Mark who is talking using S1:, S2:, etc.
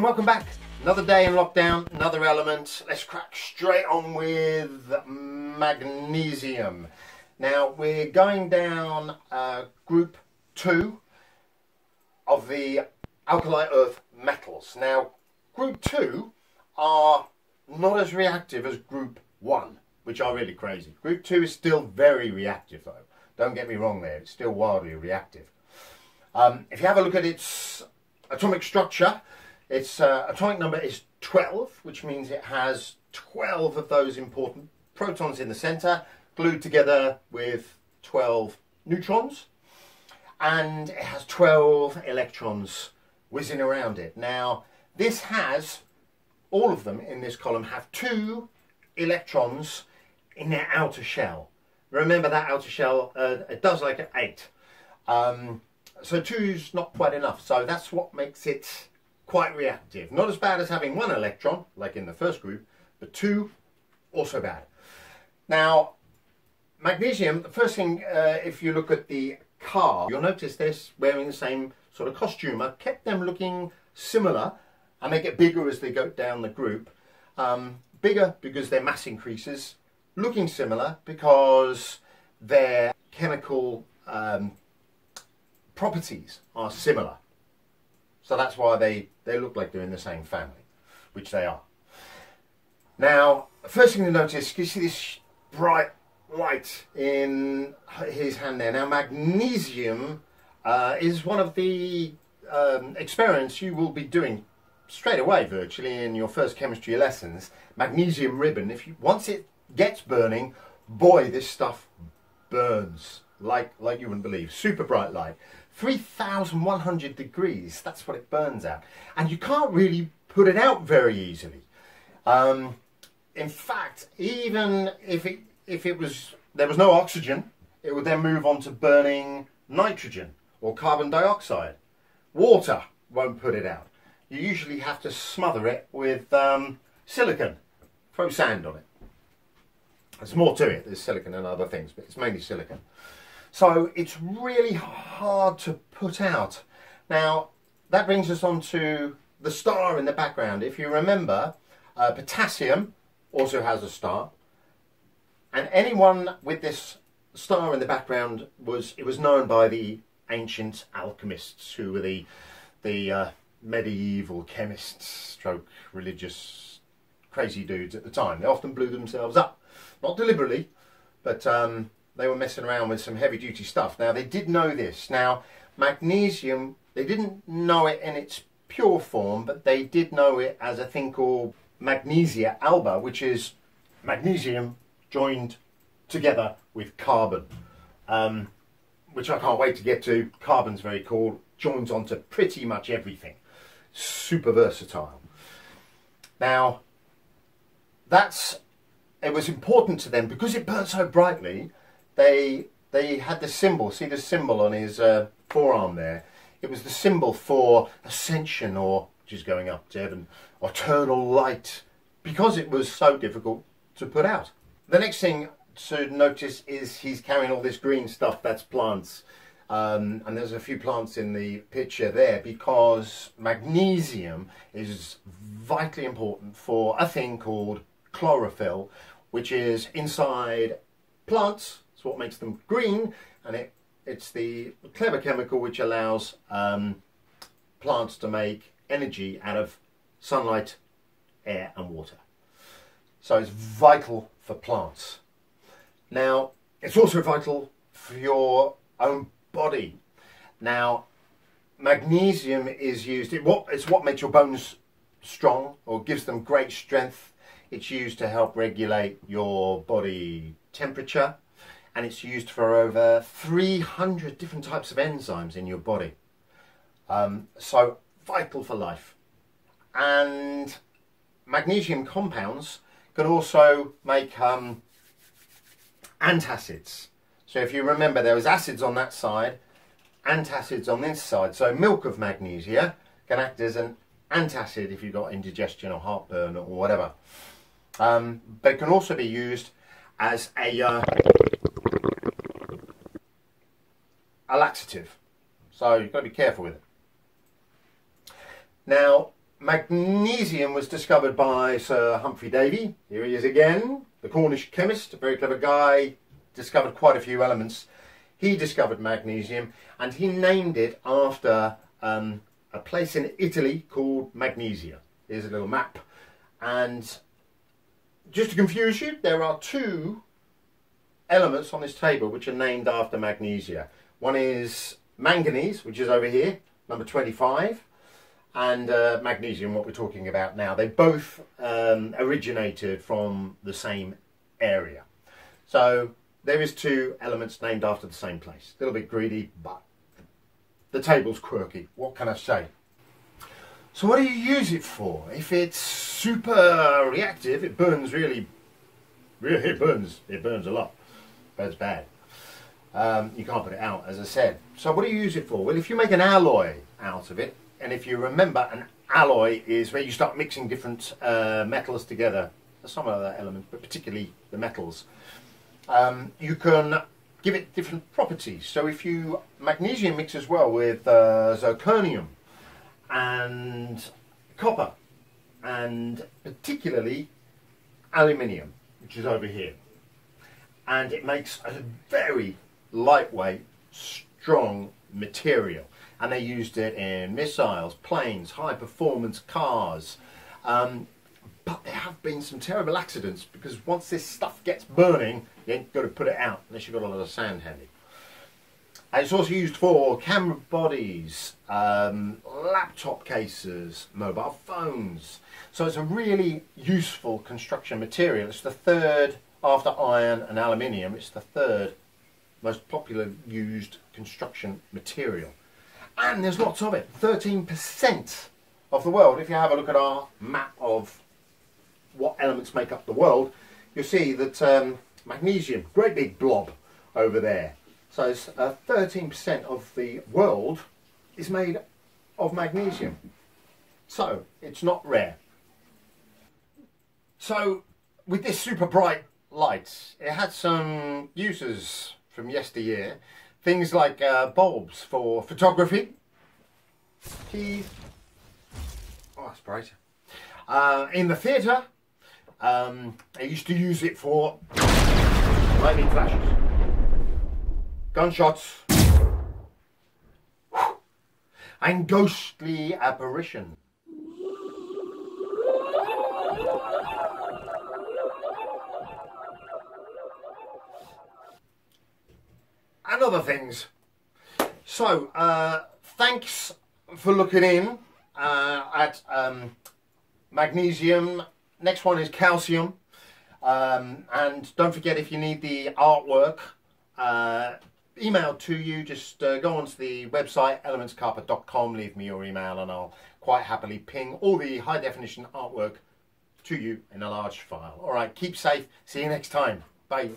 S1: welcome back. Another day in lockdown, another element. Let's crack straight on with magnesium. Now we're going down group 2 of the alkali earth metals. Now group 2 are not as reactive as group 1, which are really crazy. Group 2 is still very reactive though. Don't get me wrong there, it's still wildly reactive. If you have a look at its atomic structure, its atomic number is 12, which means it has 12 of those important protons in the centre, glued together with 12 neutrons, and it has 12 electrons whizzing around it. Now, this has, all of them in this column have 2 electrons in their outer shell. Remember that outer shell, it does like an 8. So 2's not quite enough, so that's what makes it quite reactive. Not as bad as having 1 electron, like in the first group, but 2, also bad. Now, magnesium, the first thing, if you look at the car, you'll notice they're wearing the same sort of costume. I've kept them looking similar, and they get bigger as they go down the group. Bigger because their mass increases, looking similar because their chemical properties are similar. So that's why they look like they're in the same family, which they are. Now, first thing to notice, you see this bright light in his hand there. Now, magnesium is one of the experiments you will be doing straight away, virtually, in your first chemistry lessons. Magnesium ribbon. Once it gets burning, boy, this stuff burns like you wouldn't believe. Super bright light. 3,100 degrees, that's what it burns at. And you can't really put it out very easily. In fact, even if there was no oxygen, it would then move on to burning nitrogen or carbon dioxide. Water won't put it out. You usually have to smother it with silicon. Throw sand on it. There's more to it. There's silicon and other things, but it's mainly silicon. So it's really hard to put out. Now, that brings us on to the star in the background. If you remember, potassium also has a star. And anyone with this star in the background was known by the ancient alchemists, who were the medieval chemists, stroke religious crazy dudes at the time. They often blew themselves up. Not deliberately, but they were messing around with some heavy duty stuff. Now, they did know this. Now, magnesium, they didn't know it in its pure form, but they did know it as a thing called magnesia alba, which is magnesium joined together with carbon, which I can't wait to get to. Carbon's very cool, joins onto pretty much everything. Super versatile. Now, it was important to them because it burned so brightly. They had the symbol, see the symbol on his forearm there? It was the symbol for ascension, or just going up to heaven, or eternal light, because it was so difficult to put out. The next thing to notice is he's carrying all this green stuff, that's plants. And there's a few plants in the picture there because magnesium is vitally important for a thing called chlorophyll, which is inside plants. It's what makes them green, and it's the clever chemical which allows plants to make energy out of sunlight, air and water. So it's vital for plants. Now, it's also vital for your own body. Now, magnesium is used, it's what makes your bones strong, or gives them great strength. It's used to help regulate your body temperature. And it's used for over 300 different types of enzymes in your body. So vital for life. And magnesium compounds can also make antacids. So if you remember, there was acids on that side, antacids on this side. So milk of magnesia can act as an antacid if you've got indigestion or heartburn or whatever. But it can also be used as a laxative, so you've got to be careful with it. Now, Magnesium was discovered by Sir Humphrey Davy. Here he is again, the Cornish chemist, a very clever guy, discovered quite a few elements. He discovered magnesium and he named it after a place in Italy called Magnesia. Here's a little map. And just to confuse you, there are two elements on this table which are named after magnesia. One is manganese, which is over here, number 25. And magnesium, what we're talking about now. They both originated from the same area. So there is two elements named after the same place. A little bit greedy, but the table's quirky. What can I say? So what do you use it for? If it's super reactive, it burns it burns a lot. Burns bad. You can't put it out, as I said. So what do you use it for? Well, if you make an alloy out of it, and if you remember, an alloy is where you start mixing different metals together. There's some other elements, but particularly the metals. You can give it different properties. So if you magnesium mixes well with zirconium and copper, and particularly aluminium, which is over here, and it makes a very lightweight, strong material. And they used it in missiles, planes, high-performance cars. But there have been some terrible accidents because once this stuff gets burning, you ain't got to put it out unless you've got a lot of sand handy. And it's also used for camera bodies, laptop cases, mobile phones. So it's a really useful construction material. It's the third, after iron and aluminium, it's the third most popular used construction material. And there's lots of it. 13% of the world. If you have a look at our map of what elements make up the world, you'll see that magnesium, great big blob over there. So it's 13% of the world is made of magnesium. So it's not rare. So with this super bright light, it had some uses from yesteryear. Things like bulbs for photography, keys, oh that's bright. In the theatre, they used to use it for lightning flashes, gunshots, and ghostly apparition. And other things. So, thanks for looking in at magnesium. Next one is calcium. And don't forget, if you need the artwork emailed to you, just go onto the website elementskapa.com, leave me your email and I'll quite happily ping all the high definition artwork to you in a large file. Alright, keep safe. See you next time. Bye.